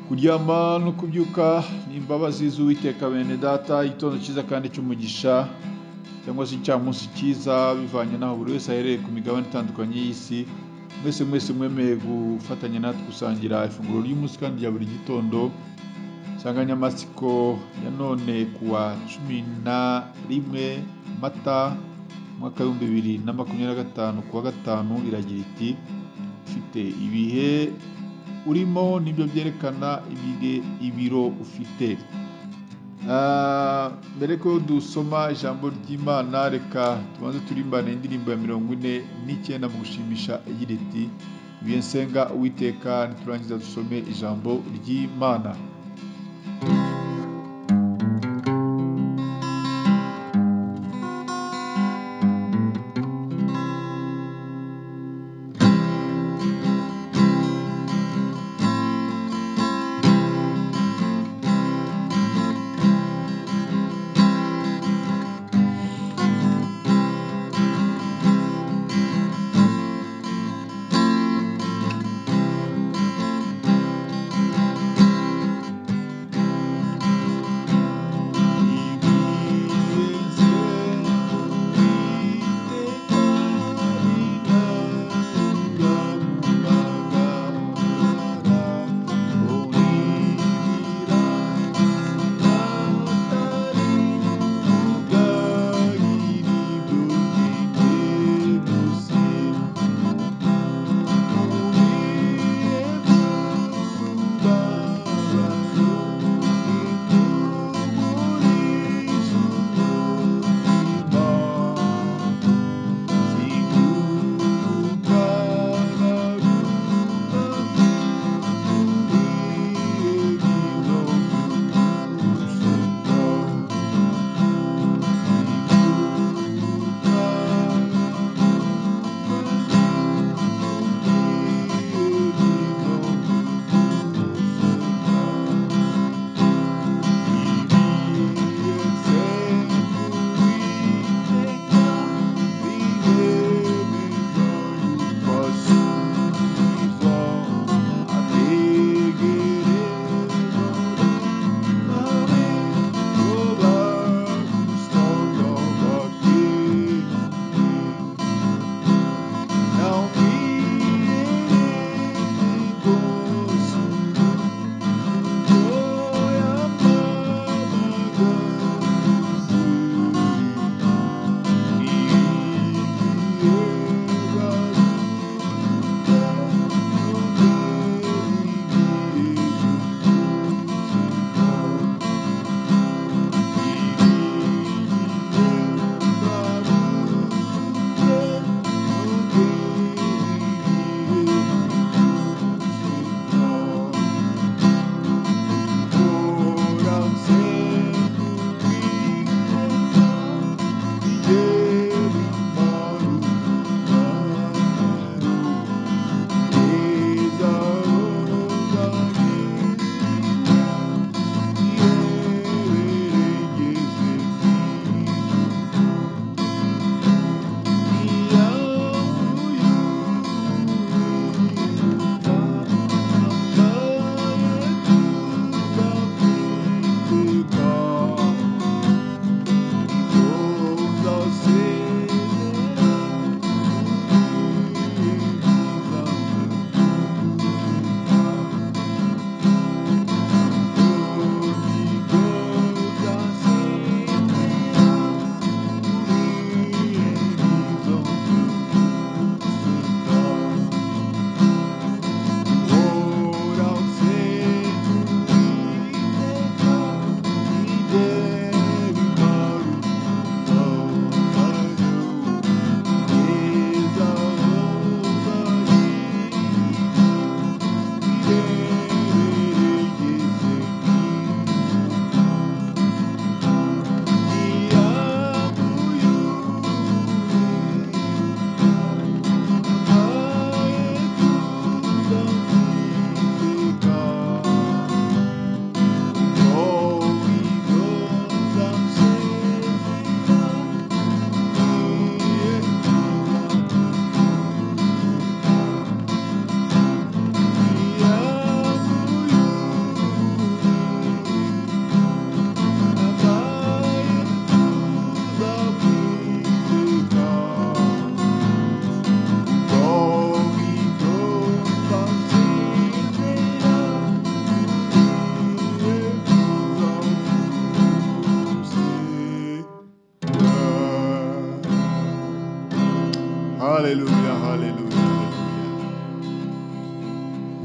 Kuryama no kubyuka ni imbabazi z'Uwiteka bene data, igitondo cyiza kandi cy'umugisha cyangwa se icyamunsi cyiza bivanye n'aho buri wese aherereye ku migabane itandukanye y'isi. Mwese mwemeye gufatanya natwe gusangira ifunguro ry'umunsi kandi rya buri gitondo. Insanganyamatsiko ya none kuwa 11 Mata umwaka w'2025 kuwa gatanu iragira iti ufite ibihe urimo nibyo byerekana ibiro ufite. Mbere ko dusoma ijambo ry'Imana, reka tubanze turimbane indirimbo ya 49 mu gushimisha igira iti ibihe nsenga Uwiteka, niturangiza dusome ijambo ry'Imana.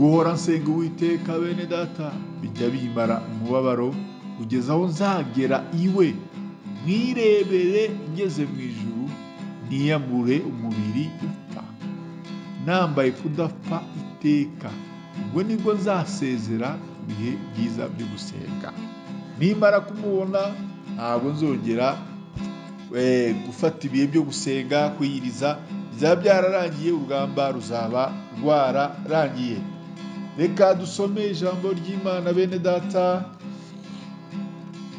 guhora nsenga Uwiteka bene data bijya bimara umubabaro kugeza aho nzagera iwe mwirebere ngeze mu ijuru niyambure umubiri upfa nambaye kudapfa iteka. Ubwo nibwo nzasezera ku bihe byiza byo gusenga. Nimara kumubona ntabwo nzongera gufata ibihe byo gusenga kwiyiriza, bizaba byararangiye, urugamba ruzaba rwararangiye. Reka dusome ijambo ry'Imana bene data,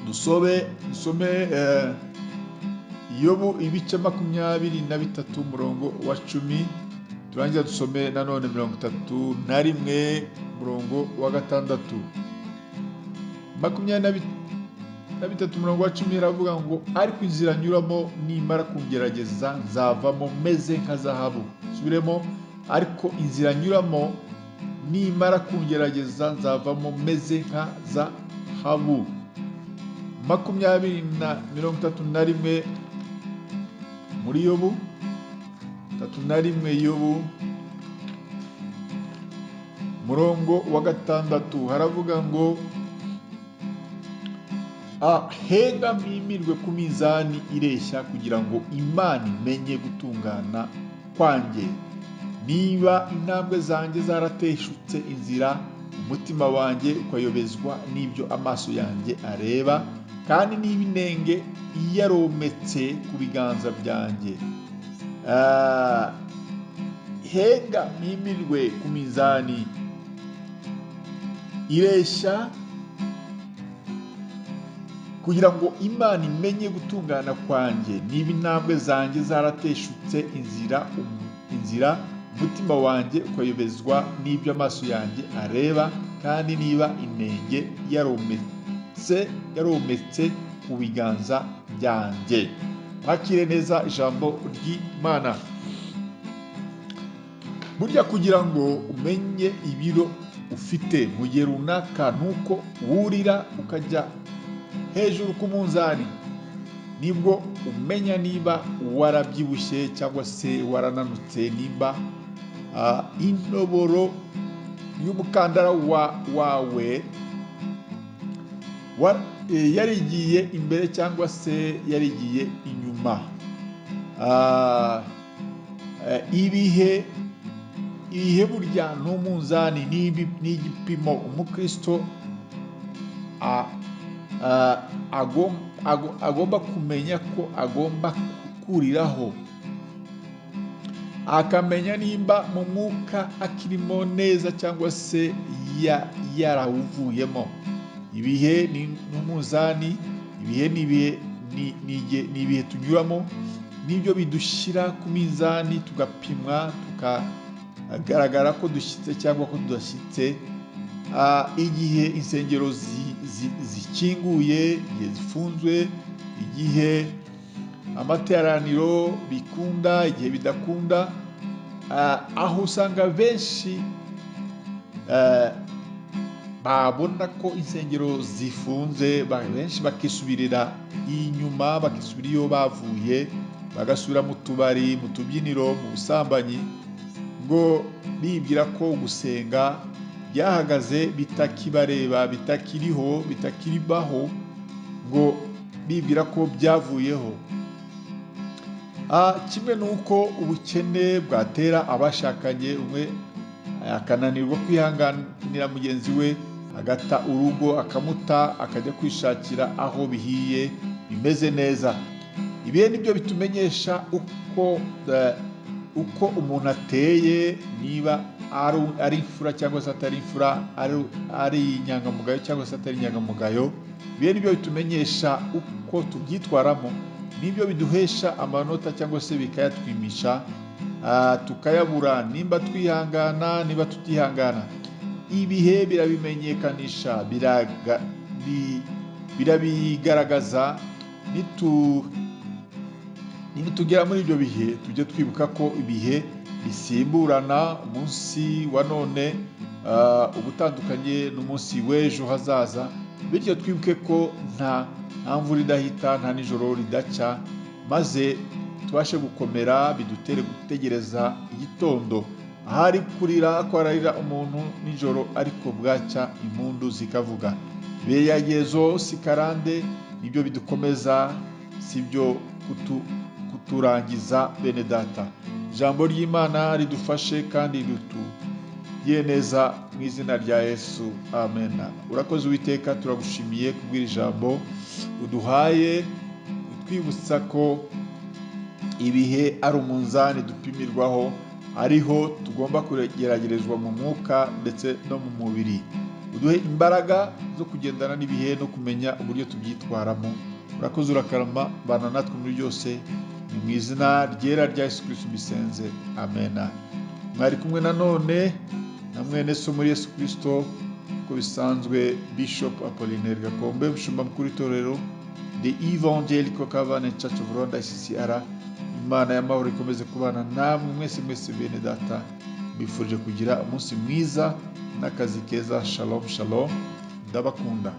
dusome Yobu ibice 23 umurongo wa 10, turangiza dusome nanone 31 umurongo wa 6. 23 umurongo wa 10 iravuga ngo ariko inzira nyuramo nimara kungerageza nzavamo meze nka zahabu. Subiremo, ariko inzira nyuramo nimara kungerageza nzavamo meze nka zahabu. 31 muri Yobu 31 Yobu murongo wa 6 haravuga ngo henga mpimirwe ku mizani ireshya kugira ngo Imana imenye gutungana kwanjye. Niba intambwe zanjye zarateshutse inzira, umutima wanjye ukayobezwa n'ibyo amaso yanjye areba, kandi niba inenge yarometse ku biganza byanjye. Henga mpimirwe ku mizani ireshya kugira ngo Imana imenye gutungana kwanjye. Niba intambwe zanjye zarateshutse inzira, umutima wanjye ukayobezwa n'ibyo amaso yanjye areba, kandi niba inenge yarometse ku biganza byanjye. Mwakire neza ijambo ry'Imana. Burya kugira ngo umenye ibiro ufite mu gihe runaka, nuko wurira ukajya hejuru ku munzani, nibwo umenya niba warabyibushye cyangwa se warananutse, nimba intoboro y'umukandara wawe yarigiye imbere cyangwa se yarigiye inyuma. Ibihe burya n'umunzani n'igipimo umukristo agomba kumenya ko agomba kuriraho, akamenya nimba mu mwuka akirimo neza cyangwa se yarawuvuyemo. Ibihe ni n'umunzani, ibihe ni ibihe tunyuramo, nibyo bidushyira ku mizani tugapimwa, tukagaragara ko dushyitse cyangwa ko tudashyitse. Igihe insengero zikinguye, igihe zifunzwe, igihe amateraniro bikunda, igihe bidakunda, aho usanga benshi babona ko insengero zifunze, benshi bakisubirira inyuma, bakisubira iyo bavuye, bagasubira mu tubari, mu tubyiniro, mu busambanyi, ngo bibwira ko gusenga byahagaze, bitakibareba, bitakiriho, bitakiribaho, ngo bibwira ko byavuyeho. Kimwe nuko ubukene bwatera abashakanye, umwe akananirwa kwihanganira mugenzi we, agata urugo akamuta, akajya kwishakira aho bihiye bimeze neza. Ibihe nibyo bitumenyesha uko umuntu ateye, niba ari imfura cyangwa se atari imfura, ari inyangamugayo cyangwa se atari inyangamugayo. Ibihe nibyo bitumenyesha uko tubyitwaramo, nibyo biduhesha amanota cyangwa se bikayatwimisha, tukayabura, nimba twihangana, niba tutihangana. Ibihe birabimenyekanisha, birabigaragaza. Nitugera muri ibyo bihe, tujye twibuka ko ibihe bisimburana. Umunsi wa none ubutandukanye n'umunsi w'ejo hazaza, bityo twibuke ko nta mvura idahita, nta nijoro ridaca, maze tubashe gukomera, bidutere gutegereza igitondo. ahari kurira kwararira umuntu nijoro ariko bwacya impundu zikavuga. Ibigeragezo si karande nibyo bidukomeza, sibyo kuturangiza bene data. Ijambo ry'Imana ridufashe kandi ritugire neza mu izina rya Yesu, amen. Urakoze Uwiteka, turagushimiye kubwira ijambo uduhaye, utwibutsa ko ibihe ari umunzani dupimirwaho, ariho tugomba kugeragerezwa mu mwuka ndetse no mu mubiri. Uduhe imbaraga zo kugendana n'ibihe no kumenya uburyo tubyitwaramo. Urakoze, urakarama, bana natwe muri byose, ni mu izina ryera rya Yesu Kristo bisenze, amen. Mwari kumwe nanone na mwene so muri Yesu Kristo uko bisanzwe, Bishop Apollinaire Gakombe, umushumba mukuru w'itorero The Evangelical Covenant Church of Rwanda ICCR. Imana y'amahoro ikomeze kubana namwe mwese bene data. Mbifurije kugira umunsi mwiza n'akazi keza. Shalom shalom, ndabakunda.